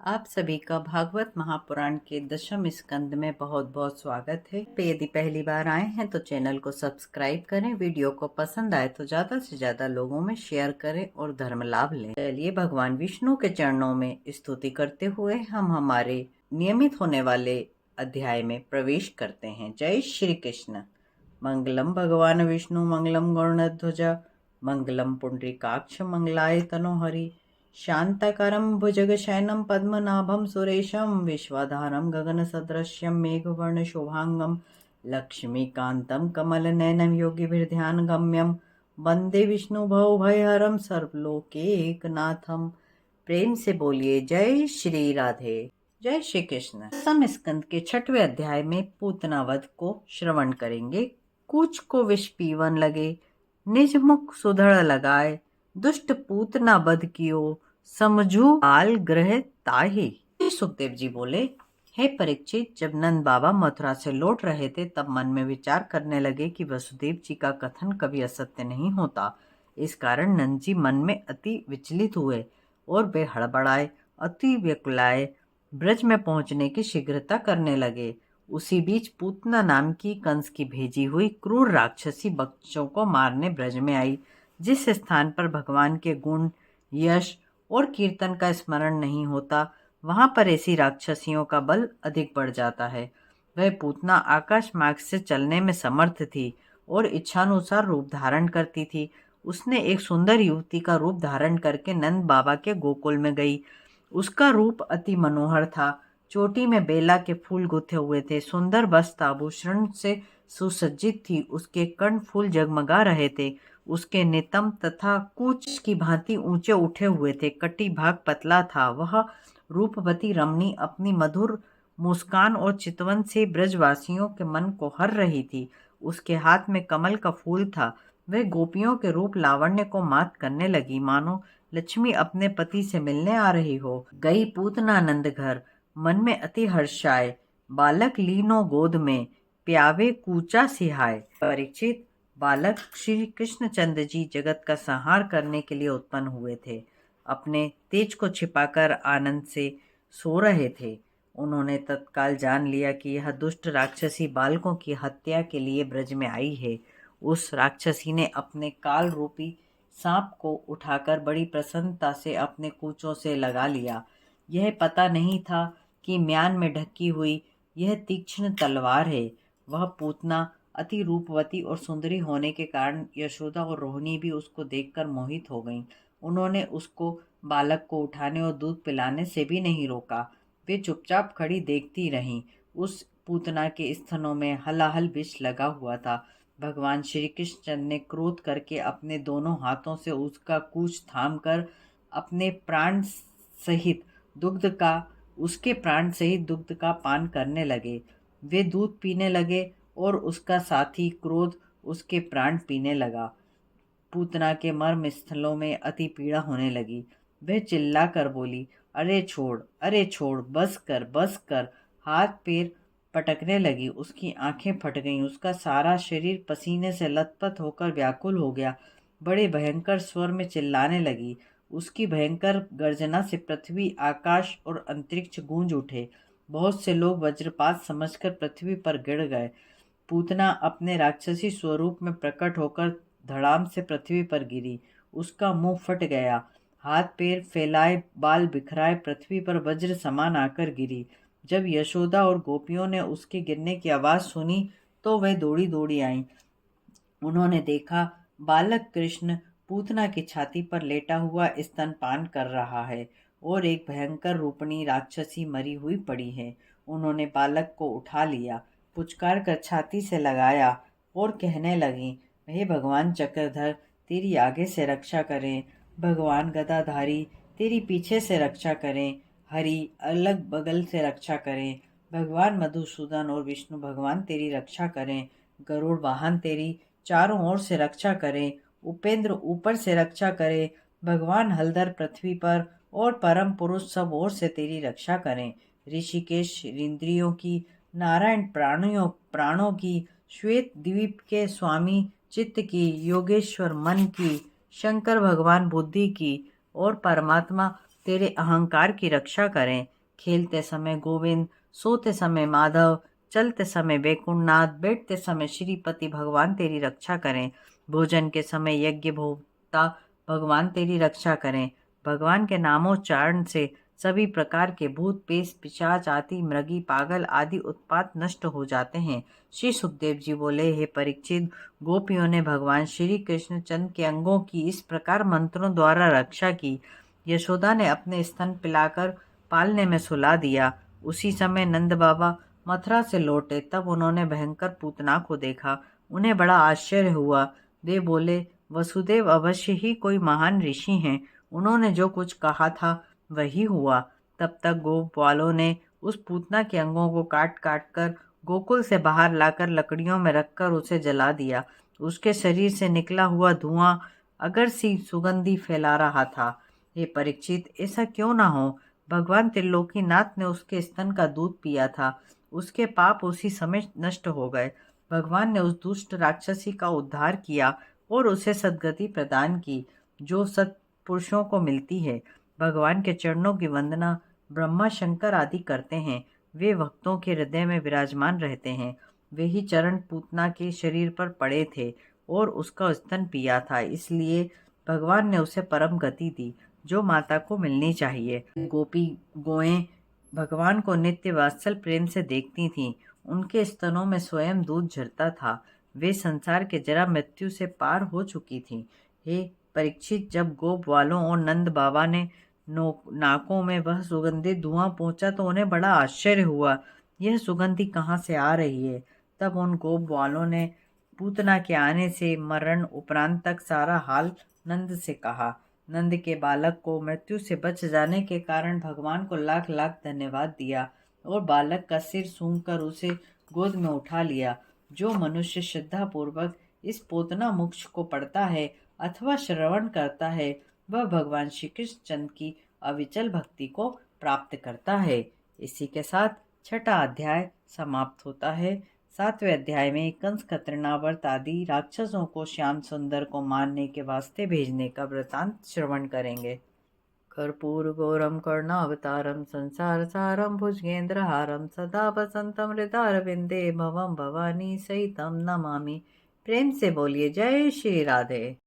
आप सभी का भागवत महापुराण के दशम स्कंद में बहुत बहुत स्वागत है। यदि पहली बार आए हैं तो चैनल को सब्सक्राइब करें, वीडियो को पसंद आए तो ज़्यादा से ज़्यादा लोगों में शेयर करें और धर्म लाभ लें। चलिए भगवान विष्णु के चरणों में स्तुति करते हुए हम हमारे नियमित होने वाले अध्याय में प्रवेश करते हैं। जय श्री कृष्ण। मंगलम भगवान विष्णु मंगलम गरुड़ध्वज मंगलम पुंडरीकाक्ष मंगलाय तनोहरि शांताकारं भुजगशयनं पद्मनाभं सुरेशं विश्वाधारं गगनसदृशं मेघवर्णशोभांगं लक्ष्मीकान्तं कमलनयनं योगिभिर्ध्यानगम्यं वन्दे विष्णुभवभयहरं सर्वलोकैकनाथं। प्रेम से बोलिए जय श्री राधे। जय श्री कृष्ण। दसम स्कंद के 6वें अध्याय में पूतनावध को श्रवण करेंगे। कूच को विष पीवन लगे, निज मुख सुधड़ लगाए, दुष्ट पूतना बध कियो, समझू आल ग्रह ताहि। सुखदेव जी बोले, हे परीक्षित, जब नंद बाबा मथुरा से लौट रहे थे तब मन में विचार करने लगे कि वसुदेव जी का कथन कभी असत्य नहीं होता। इस कारण नंद जी मन में अति विचलित हुए और वे हड़बड़ाए, अति व्याकुलाए ब्रज में पहुंचने की शीघ्रता करने लगे। उसी बीच पूतना नाम की कंस की भेजी हुई क्रूर राक्षसी बच्चों को मारने ब्रज में आई। जिस स्थान पर भगवान के गुण, यश और कीर्तन का स्मरण नहीं होता, वहां पर ऐसी राक्षसियों का बल अधिक बढ़ जाता है। वह पूतना आकाश मार्ग से चलने में समर्थ थी और इच्छानुसार रूप धारण करती थी। उसने एक सुंदर युवती का रूप धारण करके नंद बाबा के गोकुल में गई। उसका रूप अति मनोहर था। चोटी में बेला के फूल गुथे हुए थे, सुंदर वस्त्र आभूषण से सुसज्जित थी, उसके कर्ण फूल जगमगा रहे थे, उसके नितंब तथा कूच की भांति ऊंचे उठे हुए थे, कटी भाग पतला था। वह रूपवती रमणी अपनी मधुर मुस्कान और चितवन से ब्रजवासियों के मन को हर रही थी। उसके हाथ में कमल का फूल था। वह गोपियों के रूप लावण्य को मात करने लगी, मानो लक्ष्मी अपने पति से मिलने आ रही हो। गई पूतना नंद घर, मन में अति हर्षाए, बालक लीनो गोद में, प्यावे कूचा सिहाय। परीक्षित, बालक श्री कृष्णचंद्र जी जगत का संहार करने के लिए उत्पन्न हुए थे। अपने तेज को छिपाकर आनंद से सो रहे थे। उन्होंने तत्काल जान लिया कि यह दुष्ट राक्षसी बालकों की हत्या के लिए ब्रज में आई है। उस राक्षसी ने अपने काल रूपी सांप को उठाकर बड़ी प्रसन्नता से अपने कूचों से लगा लिया। यह पता नहीं था कि म्यान में ढकी हुई यह तीक्ष्ण तलवार है। वह पूतना अति रूपवती और सुंदरी होने के कारण यशोदा और रोहिणी भी उसको देखकर मोहित हो गईं। उन्होंने उसको बालक को उठाने और दूध पिलाने से भी नहीं रोका। वे चुपचाप खड़ी देखती रहीं। उस पूतना के स्तनों में हलाहल विष लगा हुआ था। भगवान श्री कृष्ण ने क्रोध करके अपने दोनों हाथों से उसका कूच थामकर अपने प्राण सहित दुग्ध का उसके प्राण सहित दुग्ध का पान करने लगे। वे दूध पीने लगे और उसका साथी क्रोध उसके प्राण पीने लगा। पूतना के मर्म स्थलों में अति पीड़ा होने लगी। वह चिल्ला कर बोली, अरे छोड़, अरे छोड़, बस कर, बस कर। हाथ पैर पटकने लगी। उसकी आंखें फट गईं। उसका सारा शरीर पसीने से लथपथ होकर व्याकुल हो गया। बड़े भयंकर स्वर में चिल्लाने लगी। उसकी भयंकर गर्जना से पृथ्वी, आकाश और अंतरिक्ष गूंज उठे। बहुत से लोग वज्रपात समझकर पृथ्वी पर गिर गए। पूतना अपने राक्षसी स्वरूप में प्रकट होकर धड़ाम से पृथ्वी पर गिरी। उसका मुंह फट गया, हाथ पैर फैलाए, बाल बिखराए पृथ्वी पर वज्र समान आकर गिरी। जब यशोदा और गोपियों ने उसके गिरने की आवाज सुनी तो वह दौड़ी दौड़ी आईं। उन्होंने देखा बालक कृष्ण पूतना की छाती पर लेटा हुआ स्तनपान कर रहा है और एक भयंकर रूपणी राक्षसी मरी हुई पड़ी है। उन्होंने बालक को उठा लिया, पुचकार कर छाती से लगाया और कहने लगी, हे भगवान चक्रधर, तेरी आगे से रक्षा करें, भगवान गदाधारी तेरी पीछे से रक्षा करें, हरि अलग बगल से रक्षा करें, भगवान मधुसूदन और विष्णु भगवान तेरी रक्षा करें, गरुड़ वाहन तेरी चारों ओर से रक्षा करें, उपेंद्र ऊपर से रक्षा करें, भगवान हलधर पृथ्वी पर और परम पुरुष सब ओर से तेरी रक्षा करें, ऋषिकेश इंद्रियों की, नारायण प्राणों की, श्वेत द्वीप के स्वामी चित्त की, योगेश्वर मन की, शंकर भगवान बुद्धि की और परमात्मा तेरे अहंकार की रक्षा करें, खेलते समय गोविंद, सोते समय माधव, चलते समय वैकुंठनाथ, बैठते समय श्रीपति भगवान तेरी रक्षा करें। भोजन के समय यज्ञ भोक्ता भगवान तेरी रक्षा करें। भगवान के नामोच्चारण से सभी प्रकार के भूत, पेश, पिशाच, आदि मृगी, पागल आदि उत्पात नष्ट हो जाते हैं। श्री सुखदेव जी बोले, हे परीक्षित, गोपियों ने भगवान श्री कृष्ण चंद्र के अंगों की इस प्रकार मंत्रों द्वारा रक्षा की। यशोदा ने अपने स्तन पिलाकर पालने में सुला दिया। उसी समय नंद बाबा मथुरा से लौटे, तब उन्होंने भयंकर पूतना को देखा। उन्हें बड़ा आश्चर्य हुआ। वे बोले, वसुदेव अवश्य ही कोई महान ऋषि हैं। उन्होंने जो कुछ कहा था वही हुआ। तब तक गोप वालों ने उस पूतना के अंगों को काट काट कर गोकुल से बाहर लाकर लकड़ियों में रखकर उसे जला दिया। उसके शरीर से निकला हुआ धुआं अगर सी सुगंधी फैला रहा था। ये परीक्षित, ऐसा क्यों ना हो? भगवान त्रिलोकीनाथ ने उसके स्तन का दूध पिया था। उसके पाप उसी समय नष्ट हो गए। भगवान ने उस दुष्ट राक्षसी का उद्धार किया और उसे सद्गति प्रदान की, जो सत्पुरुषों को मिलती है। भगवान के चरणों की वंदना ब्रह्मा शंकर आदि करते हैं। वे भक्तों के हृदय में विराजमान रहते हैं। वे ही चरण पूतना के शरीर पर पड़े थे और उसका स्तन पिया था, इसलिए भगवान ने उसे परम गति दी, जो माता को मिलनी चाहिए। गोपी गोएं भगवान को नित्य वात्सल प्रेम से देखती थीं। उनके स्तनों में स्वयं दूध झरता था। वे संसार के जरा मृत्यु से पार हो चुकी थीं। हे परीक्षित, जब गोप वालों और नंद बाबा ने नाकों में वह सुगंधित धुआं पहुंचा तो उन्हें बड़ा आश्चर्य हुआ। यह सुगंधी कहाँ से आ रही है? तब उन गोप वालों ने पूतना के आने से मरण उपरांत तक सारा हाल नंद से कहा। नंद के बालक को मृत्यु से बच जाने के कारण भगवान को लाख लाख धन्यवाद दिया और बालक का सिर सूंघकर उसे गोद में उठा लिया। जो मनुष्य श्रद्धा पूर्वक इस पोतना मोक्ष को पढ़ता है अथवा श्रवण करता है, वह भगवान श्री कृष्ण चंद्र की अविचल भक्ति को प्राप्त करता है। इसी के साथ छठा अध्याय समाप्त होता है। 7वें अध्याय में कंस का तृणावर्त आदि राक्षसों को श्याम सुंदर को मारने के वास्ते भेजने का वृतांत श्रवण करेंगे। कर्पूर गौरम कर्णावतारम संसार सारम भुजगेंद्रहारम सदा वसंतम हृदयारविंदे भवम भवानी सहितम नमामि। प्रेम से बोलिए जय श्री राधे।